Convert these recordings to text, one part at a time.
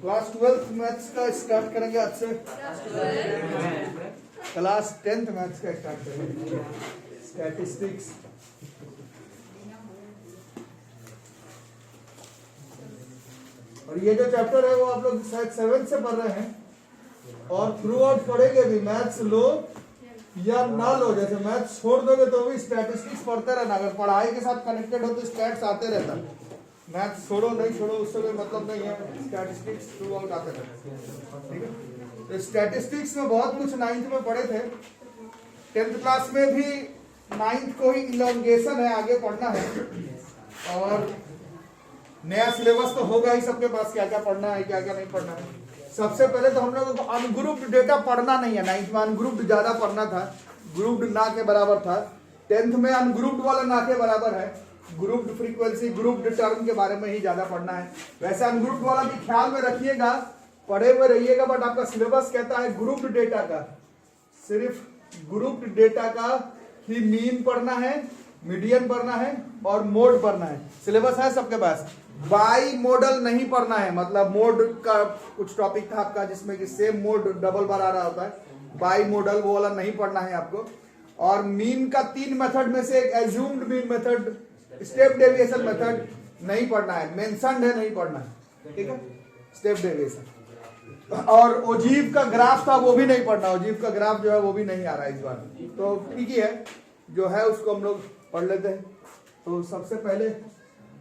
Class 12 maths का start करेंगे आज से। क्लास 10th मैथ्स का स्टार्ट करेंगे, स्टैटिस्टिक्स। और ये जो चैप्टर है वो आप लोग शायद 7th से पढ़ रहे हैं और थ्रू आउट पढ़ेंगे भी, मैथ्स लो या ना लो। जैसे मैथ्स छोड़ दोगे तो भी स्टैटिस्टिक्स पढ़ते रहना, अगर पढ़ाई के साथ कनेक्टेड हो तो स्टैट्स आते रहता है। मैथ्स छोड़ो नहीं छोड़ो उससे कोई मतलब नहीं है, स्टैटिस्टिक्स थ्रू आउट आते रहते हैं, ठीक है। तो स्टैटिस्टिक्स में बहुत कुछ 9th में पढ़े थे, 10th क्लास में भी 9th को ही इलॉन्गेशन है, आगे पढ़ना है। और नया सिलेबस तो होगा ही सबके पास, क्या क्या पढ़ना है क्या क्या नहीं पढ़ना है। सबसे पहले तो हम लोगों को अनग्रुप्ड डेटा पढ़ना नहीं है। 9th में अनग्रुप्ड ज्यादा पढ़ना था, ग्रुप्ड ना के बराबर था। 10th में अनग्रुप्ड वाला ना के बराबर है, ग्रुप्ड फ्रीक्वेंसी ग्रुप्ड टर्म के बारे में ही ज्यादा पढ़ना है। वैसे अनग्रुप्ड वाला भी ख्याल में रखिएगा, पढ़े हुए रहिएगा, बट आपका सिलेबस कहता है ग्रुप्ड डेटा का, सिर्फ ग्रुप्ड डेटा का ही मीन पढ़ना है, मीडियन पढ़ना है और मोड पढ़ना है। सिलेबस है सबके पास। बाई मॉडल नहीं पढ़ना है, मतलब मोड का कुछ टॉपिक था आपका जिसमें कि सेम मोड डबल बार आ रहा होता है, बाई मॉडल वो वाला नहीं पढ़ना है आपको। और मीन का 3 मेथड में से एक assumed mean method, step deviation method नहीं पढ़ना है, मेंशन्ड है नहीं पढ़ना है, ठीक है, स्टेप डेविएशन। और ओजीव का ग्राफ था वो भी नहीं पढ़ना, ओजीव का ग्राफ जो है वो भी नहीं आ रहा है इस बार, तो ठीक ही है, जो है उसको हम लोग पढ़ लेते हैं। तो सबसे पहले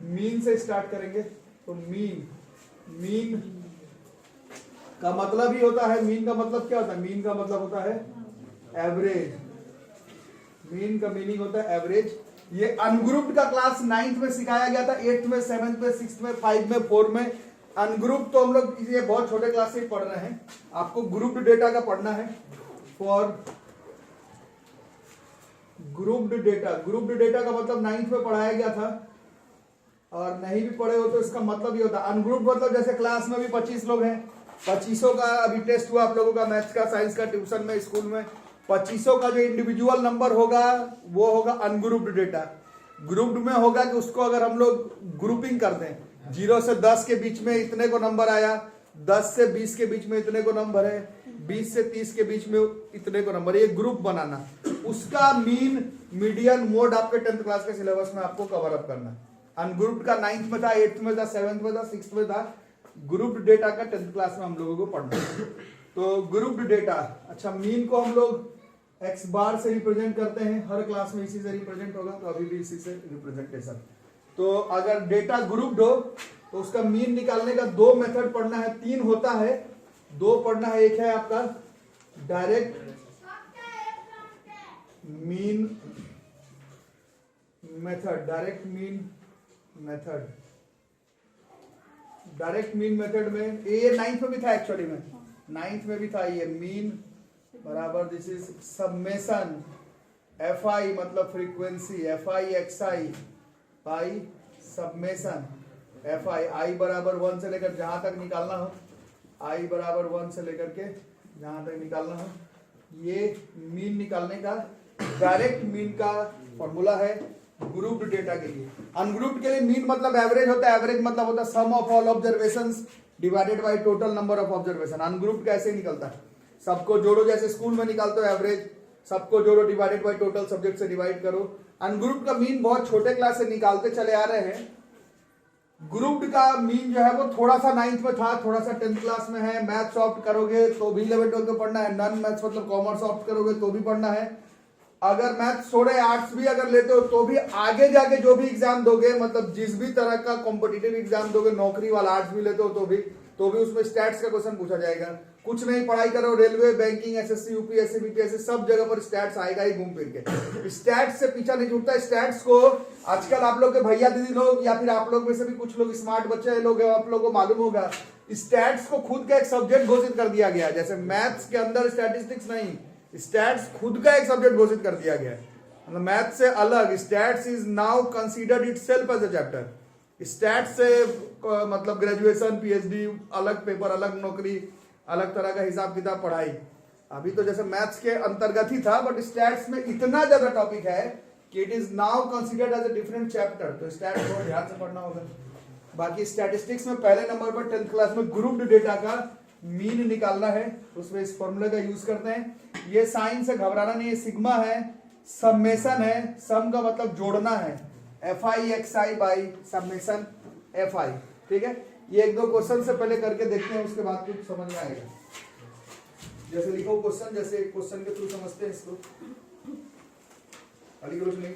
मीन से स्टार्ट करेंगे। तो मीन का मतलब ही होता है, मीन का मतलब क्या होता है, मीन का मतलब होता है एवरेज। मीन का मीनिंग होता है एवरेज। ये अनग्रुप्ड का क्लास 9th में सिखाया गया था, 8th में, 7th में, 6th में, 5 में, 4 में। अनग्रुप्ड तो हम लोग ये बहुत छोटे क्लास से ही पढ़ रहे हैं, आपको ग्रुप्ड डेटा का पढ़ना है। For grouped data, grouped data का मतलब 9th में पढ़ाया गया था, और नहीं भी पढ़े हो तो इसका मतलब ये होता है अनग्रुप्ड मतलब जैसे क्लास में भी 25 लोग हैं, 25 का अभी टेस्ट हुआ आप लोगों का मैथ्स का, साइंस का, ट्यूशन में, स्कूल में, 25 का जो इंडिविजुअल नंबर होगा वो होगा अनग्रुप्ड डेटा। ग्रुप्ड में होगा कि उसको अगर हम लोग ग्रुपिंग कर दें, 0 से 10 के बीच में इतने को नंबर आया, 10 से 20 के बीच में इतने को नंबर है, 20 से 30 के बीच में इतने को नंबर, ये ग्रुप बनाना, उसका मीन मीडियन मोड आपके 10th क्लास के सिलेबस में आपको कवर अप करना। अनग्रुप्ड का 9th में था, 8th में था, 7th में था, 6th में था। ग्रुप्ड डेटा का 10th क्लास में हम लोगों को पढ़ना है। तो ग्रुप्ड डेटा, अच्छा मीन को हम लोग x बार से रिप्रेजेंट करते हैं, हर क्लास में इसी से रिप्रेजेंट होगा, तो अभी भी इसी से रिप्रेजेंटेशन। तो अगर डेटा ग्रुप्ड हो तो उसका मीन निकालने का 2 मेथड पढ़ना है, 3 होता है, 2 पढ़ना है। एक है आपका direct mean method, direct mean method. Direct mean method में ये 9th में भी था, एक्चुअली में 9th में भी था, ये मीन बराबर दिस इज सबमेशन fi मतलब frequency, fi xi by summation fi, i बराबर 1 से लेकर जहां तक निकालना हो, i बराबर 1 से लेकर के जहां तक निकालना हो, ये मीन निकालने का डायरेक्ट मीन का फॉर्मूला है ग्रुप्ड डेटा के लिए। अनग्रुप्ड के लिए मीन मतलब एवरेज होता है, एवरेज मतलब होता है sum of all observations divided by total number of observation. Ungrouped कैसे निकलता है, सबको जोड़ो, जैसे स्कूल में निकालते हो एवरेज, सबको जोड़ो डिवाइडेड बाय टोटल, सब्जेक्ट से डिवाइड करो। अनग्रुप्ड का मीन बहुत छोटे क्लास से निकालते चले आ रहे हैं। ग्रुप्ड का मीन जो है वो थोड़ा सा 9th में था, थोड़ा सा 10th क्लास में है। मैथ्स ऑप्ट करोगे तो भी 11 12 में पढ़ना है, नॉन मैथ्स मतलब कॉमर्स ऑप्ट करोगे तो भी पढ़ना है। अगर मैथ्स छोड़े आर्ट्स भी अगर लेते हो तो भी आगे जाके जो भी एग्जाम दोगे, मतलब जिस भी तरह का कॉम्पिटिटिव एग्जाम दोगे, नौकरी वाला आर्ट्स भी लेते हो तो भी उसमें स्टैट्स का क्वेश्चन पूछा जाएगा। कुछ नहीं पढ़ाई करो, railway, banking, SSC, UPSC, BPSC, सब जगह पर स्टैट्स आएगा ही घूम फिर के। स्टैट्स से पीछा नहीं छूटता। स्टैट्स को आजकल आप लोग के भैया दीदी लोग या फिर आप लोग में से भी कुछ लोग स्मार्ट बच्चे लोग हैं, आप लोग को मालूम होगा, स्टैट्स को खुद का एक सब्जेक्ट घोषित कर दिया गया। जैसे मैथ्स के अंदर स्टैटिस्टिक्स नहीं, स्टैट्स खुद का एक सब्जेक्ट घोषित कर दिया गया है, मतलब मैथ से अलग। Stats is now considered itself as a chapter. Stats से मतलब ग्रेजुएशन, पीएचडी, अलग पेपर, अलग नौकरी, अलग तरह का हिसाब किताब पढ़ाई। अभी तो जैसे मैथ्स के अंतर्गत ही था, बट स्टैट्स में इतना ज्यादा टॉपिक है कि it is now considered as a different chapter. तो स्टैट्स बहुत ध्यान से पढ़ना होगा। बाकी स्टैटिस्टिक्स में पहले नंबर पर 10th क्लास में ग्रुप्ड डेटा का मीन निकालना है, उसमें इस फॉर्मूले का यूज करते हैं। ये साइन से घबराना नहीं है, सिग्मा है, समेशन है, सम का मतलब जोड़ना है, FI/XI बाई समेशन FI। ठीक है, ये एक दो क्वेश्चन से पहले करके देखते हैं, उसके बाद कुछ समझ में आएगा। जैसे लिखो क्वेश्चन, जैसे क्वेश्चन के थ्रू समझते हैं इसको। अली कुछ नहीं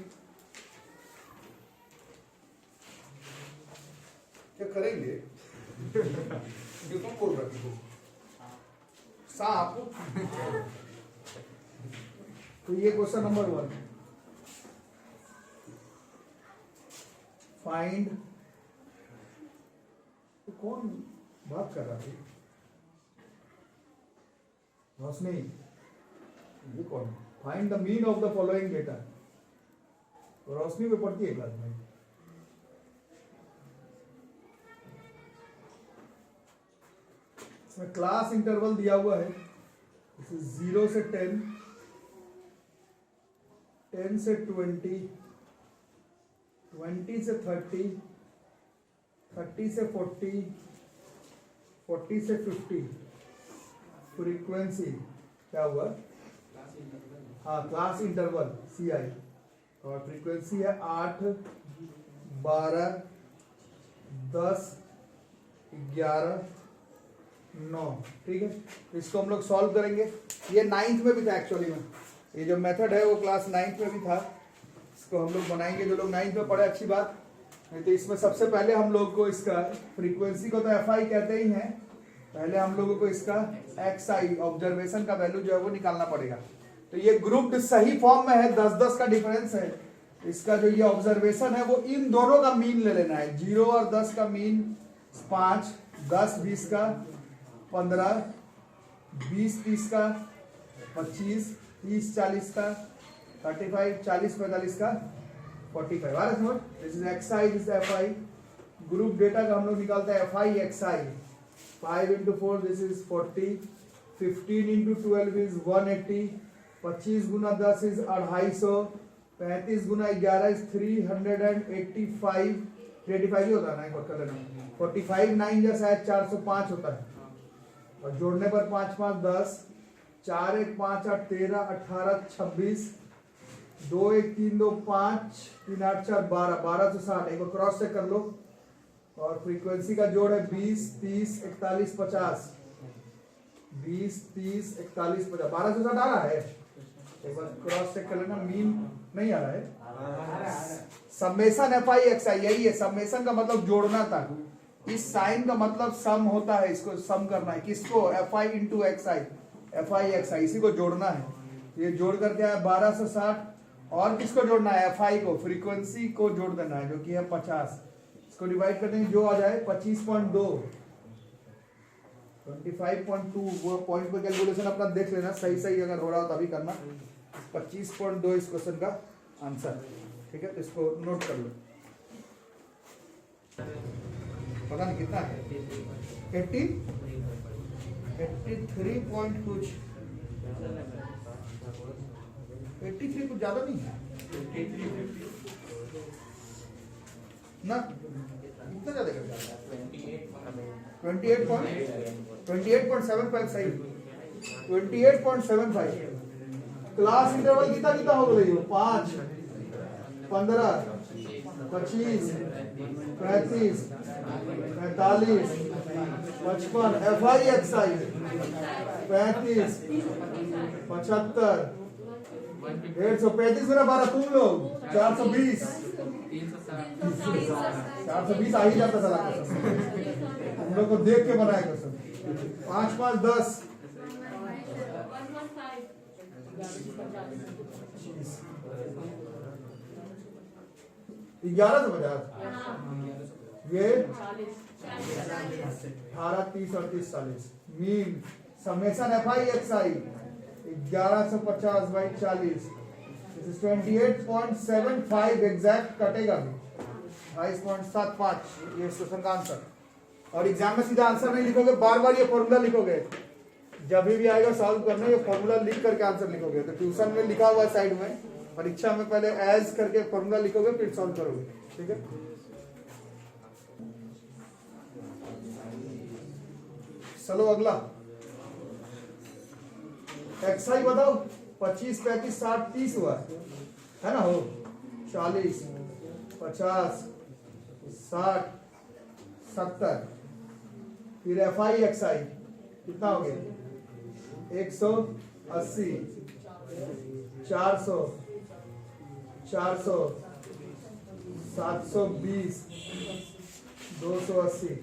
क्या करेंगे? क्यों तुम बोल रहे हो सांप? तो ये क्वेश्चन नंबर 1, फाइंड, तो कौन बात कर रहा है? रोशनी, ये कौन? Find the mean of the following data. रोशनी में पढ़ती है क्लास में। इसमें क्लास इंटरवल दिया हुआ है, 0 से 10, 10 से 20, 20 से 30, 30 से 40, 40 से 50। फ्रीक्वेंसी क्या हुआ? हाँ, क्लास इंटरवल CI, और फ्रीक्वेंसी है 8, 12, 10, 11, 9। ठीक है, इसको हम लोग सॉल्व करेंगे। ये 9th में भी था एक्चुअली में, ये जो मेथड है वो क्लास 9th में भी था। इसको हम लोग बनाएंगे, जो लोग 9th में पढ़े अच्छी बात। नहीं तो इसमें सबसे पहले हम लोग को इसका फ्रीक्वेंसी को तो FI कहते ही हैं, पहले हम लोगों को इसका XI ऑब्जर्वेशन का वैल्यू जो है वो निकालना पड़ेगा। तो ये ग्रुप सही फॉर्म में है, 10-10 का डिफरेंस है। इसका जो ये ऑब्जर्वेशन है वो इन दोनों का मीन ले लेना है, 0 और 10 का मीन 5, 10 20 का 15, 20 30 का 25, 30 40 का 35, 40 45 का 45। आ रहा समझ? This is XI, this is FI। Group data का हम लोग निकालते हैं FI/XI। 5 into 4 this is 40, 15 into 12 is 180, 25 Guna 10 is 250, 35 Guna 11 is 385, 385 ही होता है ना, एक बार कर लेना। 45 9 जैसा है 405 होता है, और जोड़ने पर 5 5 10, 4 1 5 8 13 18 26, 2 1 3 2 5 3 8 4 12, 1260। एक बार क्रॉस चेक कर लो। और फ्रीक्वेंसी का जोड़ है 20 30 41 50, 20 30 41 50, 1260 आ रहा है। एक बार क्रॉस चेक कर लेना, मीन नहीं आ रहा है। समेशन FI/XI यही है, समेशन का मतलब जोड़ना था, इस साइन का मतलब सम होता है, इसको सम करना है। किसको? FI into XI, FI/XI, इसी को जोड़ना है। ये जोड़ करके आया 1260, और किसको जोड़ना है? FI को, फ्रीक्वेंसी को जोड़ देना है, जो कि है 50। इसको डिवाइड कर देंगे, जो आ जाए 25.2, 25.2। वो पॉइंट पे कैलकुलेशन अपना देख लेना, सही सही अगर हो रहा हो तभी करना। 25.2 इस क्वेश्चन का आंसर। ठीक है, तो इसको नोट कर लो। पता नहीं कितना है, 83 पॉइंट कुछ, 83 कुछ ज्यादा नहीं है ना, इतना ज्यादा कर 28.75 सही, 28.75। क्लास इंटरवल कितना कितना हो गई? 5, 15, 25, 35, 45, 55, FI/XI 35, 75, 150, गुना 12 तुम लोग 420, 420 आ ही जाता चला हम लोग को देख के बनाए क्वेश्चन। 5 5 10, 1150, ये 18 30 38 40। Mean summation FI/XI 1150 by 40, 28.75 exact कटेगा भी, 22.75। ये क्वेश्चन का आंसर। और एग्जाम में सीधा आंसर नहीं लिखोगे, बार बार ये फॉर्मूला लिखोगे, जब भी आएगा सॉल्व करने ये फॉर्मूला लिख करके आंसर लिखोगे। तो ट्यूशन में लिखा हुआ है साइड में, परीक्षा में पहले एज करके फॉर्मूला लिखोगे फिर सॉल्व करोगे। ठीक है, चलो अगला एक्साई बताओ। 25, 35, 60, 30 हुआ है ना, हो 40, 50, 60, 70। फिर एफ आई एक्स आई कितना हो गया? 180, 400, 400, 720, 280,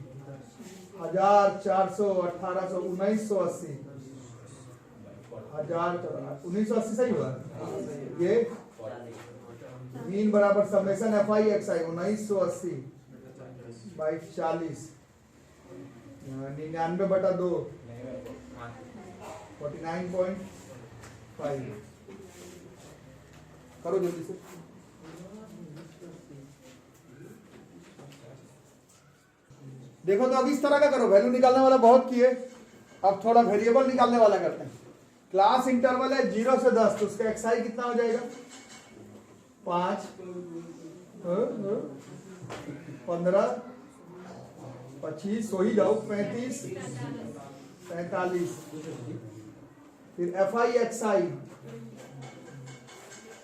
1000, 400, 1800, 1980, 1980 सही हुआ। ये मीन बराबर summation F I X I 1980 by 40, 99/2, 49.5। करो जल्दी से। देखो तो अब इस तरह का करो, वैल्यू निकालने वाला बहुत किए, अब थोड़ा वेरिएबल निकालने वाला करते हैं। क्लास इंटरवल है 0 से 10, तो उसका एक्साई कितना हो जाएगा? 5, 15, 25, सो ही जाओ, 35, 45। फिर एफ आई एक्स आई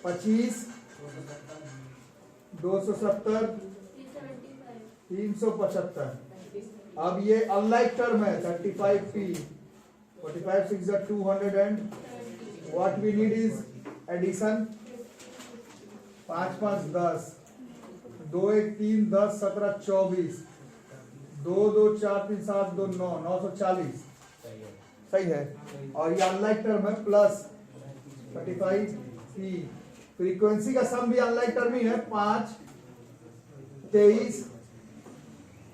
25, 270, 375। अब ये अनलाइक टर्म है 35p, 45 6 200 and what we need is addition। 5 5 10, 2 1 3 10 17 24, 2 2 4 3 7 2 9 940 सही है। और ये अनलाइक टर्म है प्लस 35p। फ्रीक्वेंसी का सम भी अनलाइक टर्म ही है, 5 23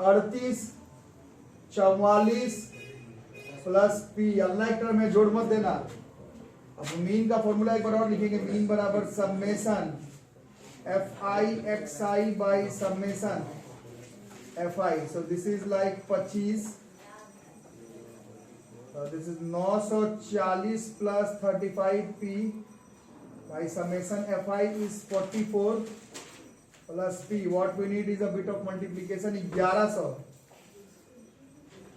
38 44 प्लस पी। अनलाइक टर्म है, जोड़ मत देना। अब मीन का फॉर्मूला एक बार और लिखेंगे, मीन बराबर summation F I X I by summation F I. So this is like 25, this is 940 plus 35p by summation F I is 44 plus p। What we need is a bit of multiplication, 1100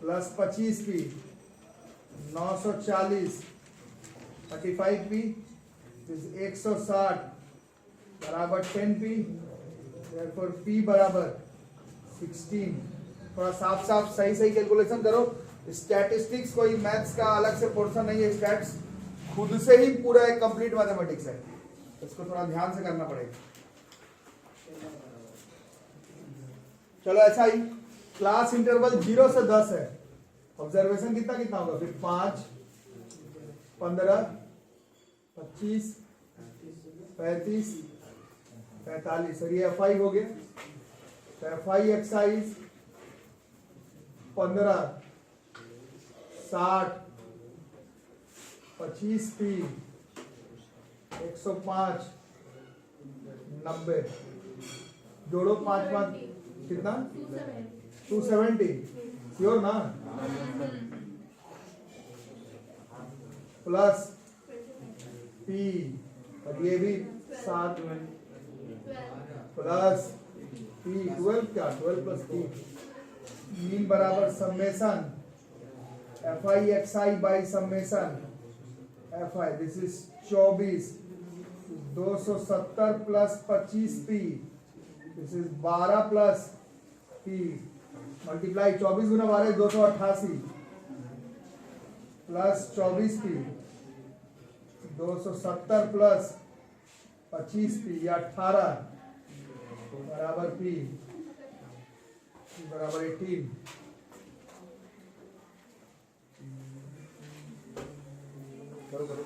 plus 25p, 940 35p is 160 बराबर 10p। therefore p बराबर 16। थोड़ा साफ साफ सही सही calculation करो। Statistics कोई maths का अलग से पोर्शन नहीं है, स्टैट्स खुद से ही पूरा एक कंप्लीट मैथमेटिक्स है, इसको थोड़ा ध्यान से करना पड़ेगा। चलो ऐसा ही क्लास इंटरवल 0 से 10 है। ऑब्जर्वेशन कितना कितना होगा फिर? 5, 15, 25, 35, 45। और ये एफ आई हो गया, तो एफ आई एक्साइज 15, 60, 25p, 105, 90। जोड़ो 5 5 कितना? 270। श्योर ना? प्लस p और ये भी 7 प्लस p 12 क्या? 12 प्लस p। मीन बराबर summation F I X I by summation F I. This is 24, 270 plus 25p, this is 12 plus p multiply 24 Guna 12 288 plus 24p, 270 plus 25p या 18 बराबर p बराबर 18। करो करो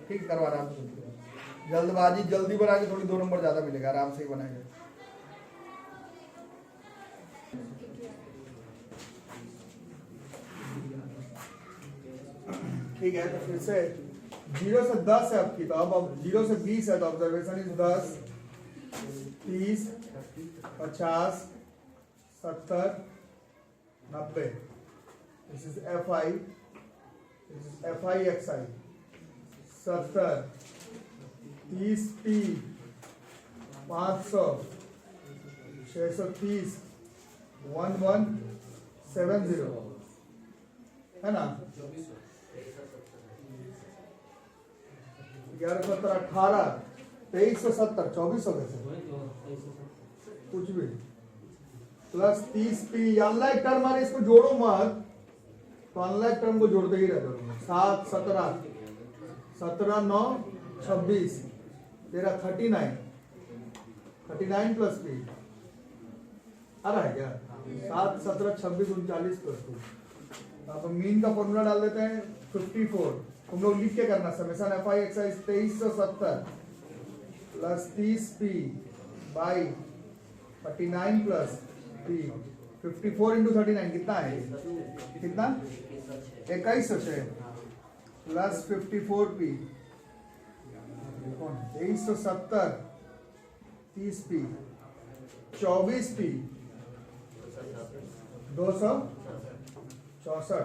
ठीक करो आराम से। जल्दबाजी जल्दी बना के थोड़ी 2 नंबर ज्यादा मिलेगा, आराम से ही बनाएंगे। ठीक है, तो फिर से 0 से 10 है आपकी, तो अब 0 से 20 है, तो observation is 10, 30, 50, 70, 90। This is F I, this is F I X I. 70, 30p, 500, 630, 1170 है ना, 11 17 18 2370 2400 कैसे कुछ भी प्लस 30p अनलाइक टर्म है, इसको जोड़ो मत, तो अनलाइक टर्म को जोड़ते ही रह जाऊंगा। 7 17 17 9 26 तेरा 39 प्लस p आ रहा है क्या, 7 17 26 39 प्लस 2। अब मीन का फॉर्मूला डाल देते हैं 54। तुम लोग लिख के करना, summation F I excise 2370 plus 30p by 39 plus p। 54 into 39 कितना है, कितना 2100 plus 54p 2370 30p 24p 264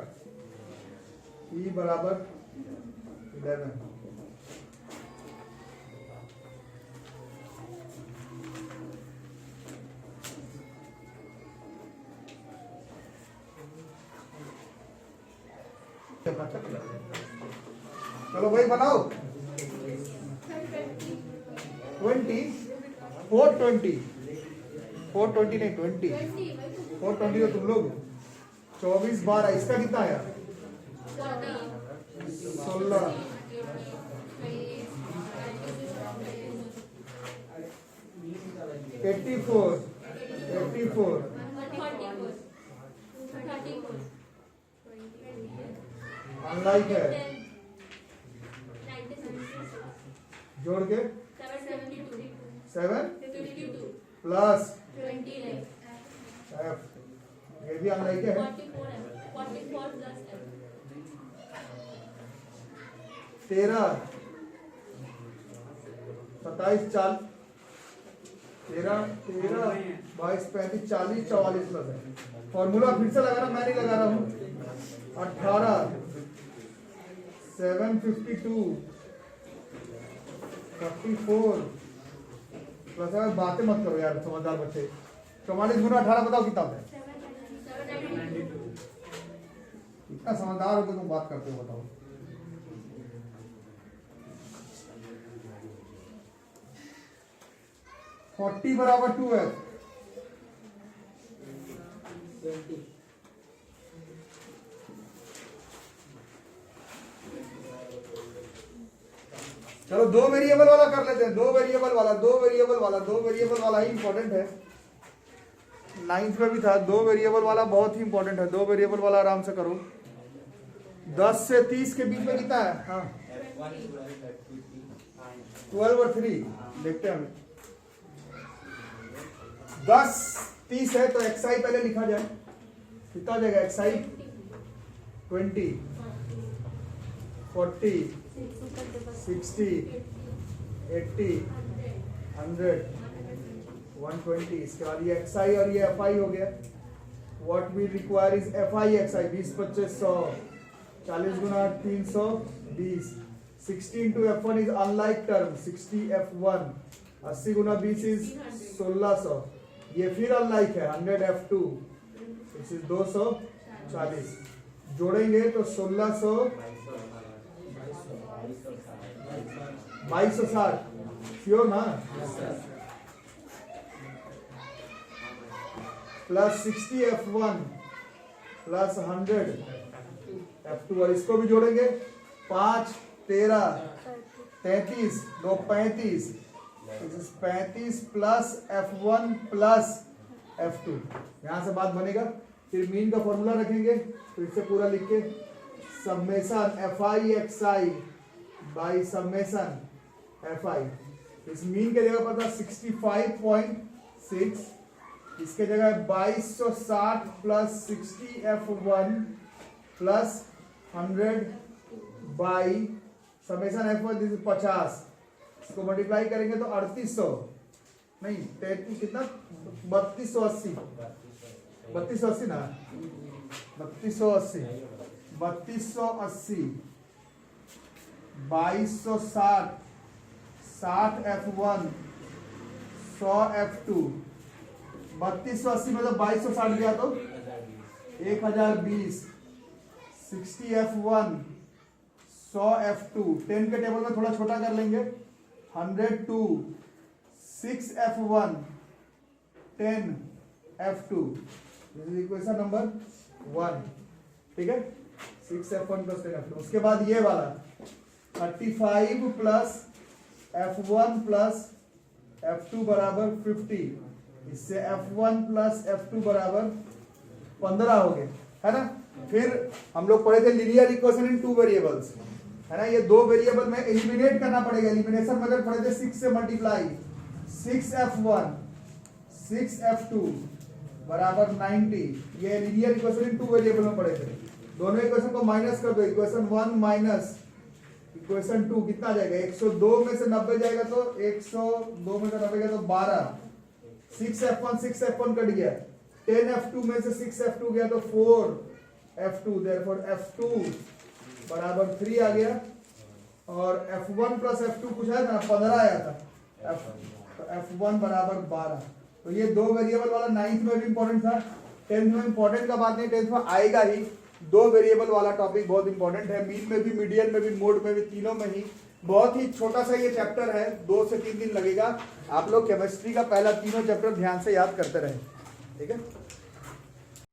p बराबर 11। चलो भाई बनाओ 20 420 नहीं 20 420 तो तुम लोग 24 12 इसका कितना आया 16 84 अनलाइक है, जोड़ के 7 प्लस f, ये भी अनलाइक है 13 27 40 13 22 35 40 44 प्लस है। फॉर्मूला फिर से लगा रहा, मैं नहीं लगा रहा हूँ। 18 752 34 प्लस है, बातें मत करो यार समझदार बच्चे। 44 गुना 18 बताओ कितना है, इतना समझदार हो तो तुम बात करते हो, बताओ। फोर्टी बराबर 2f, चलो दो वेरिएबल वाला कर लेते हैं। दो वेरिएबल वाला ही इंपॉर्टेंट है, 9th में भी था। दो वेरिएबल वाला बहुत ही इंपॉर्टेंट है, दो वेरिएबल वाला आराम से करो। 10 से 30 के बीच में कितना है, हाँ 12 और 3 देखते हैं। 10 30 है तो xi पहले लिखा जाए, कितना हो जाएगा xi 20 40 60 80 100 120। इसके बाद ये xi और ये fi हो गया। What we require is fi xi 20 25 100 40 गुना 320 60 into f1 is unlike term 60 f1 80 गुना 20 इज 1600। ये फिर अनलाइक है 100 f2 इस 240। जोड़ेंगे तो 1600 2260 श्योर ना, प्लस 60 f1 प्लस 100 f2 और इसको भी जोड़ेंगे 5 13 33 2 35 35 प्लस f1 प्लस f2। यहां से बात बनेगा। फिर मीन का फॉर्मूला रखेंगे, तो इससे पूरा लिख के summation fi xi by summation fi। इस मीन के जगह पर था 65.6, इसके जगह 2260 plus 60 f1 plus 100 by summation f1 50। इसको मल्टीप्लाई करेंगे तो 3800 नहीं 33 कितना 3280 ना 3280 2260 60 f1 100 f2 3280 में जब 2260 गया तो 1020, 60 F1, 100 F2, 10 के टेबल में थोड़ा छोटा कर लेंगे, 102, 6 F1, 10 F2, इक्वेशन नंबर 1, ठीक है, 6 F1 प्लस 10 F2। उसके बाद ये वाला 35 प्लस F1 प्लस F2 बराबर 50, इससे F1 प्लस F2 बराबर 15 हो गए, है ना। फिर हम लोग पढ़े थे linear equation in two variables, है ना। ये दो वेरिएबल में एलिमिनेट करना पड़ेगा। एलिमिनेशन मेथड पढ़े थे 6 से मल्टीप्लाई, 6F1 6F2 बराबर 90। ये linear equation in two variable में पढ़े थे। दोनों इक्वेशन को माइनस कर दो, इक्वेशन 1 माइनस इक्वेशन 2 कितना जाएगा, 102 में से 90 जाएगा तो 102 में से 90 गया तो 12, 6F1 कट गया, 10F2 में से 6F2 गया तो 4F2, therefore F2 बराबर 3 आ गया। और F1 प्लस F2 कुछ आया था ना, 15 आया था, तो F1 बराबर 12। तो ये दो वेरिएबल वाला 9th में भी इंपॉर्टेंट था, 10th में इंपॉर्टेंट का बात नहीं, 10th में आएगा ही। दो वेरिएबल वाला टॉपिक बहुत इंपॉर्टेंट है, मीन में भी, मीडियन में भी, मोड में भी, तीनों में ही। बहुत ही छोटा सा ये चैप्टर है, 2 से 3 दिन लगेगा। आप लोग केमिस्ट्री का पहला तीनों चैप्टर ध्यान से याद करते रहे, ठीक है।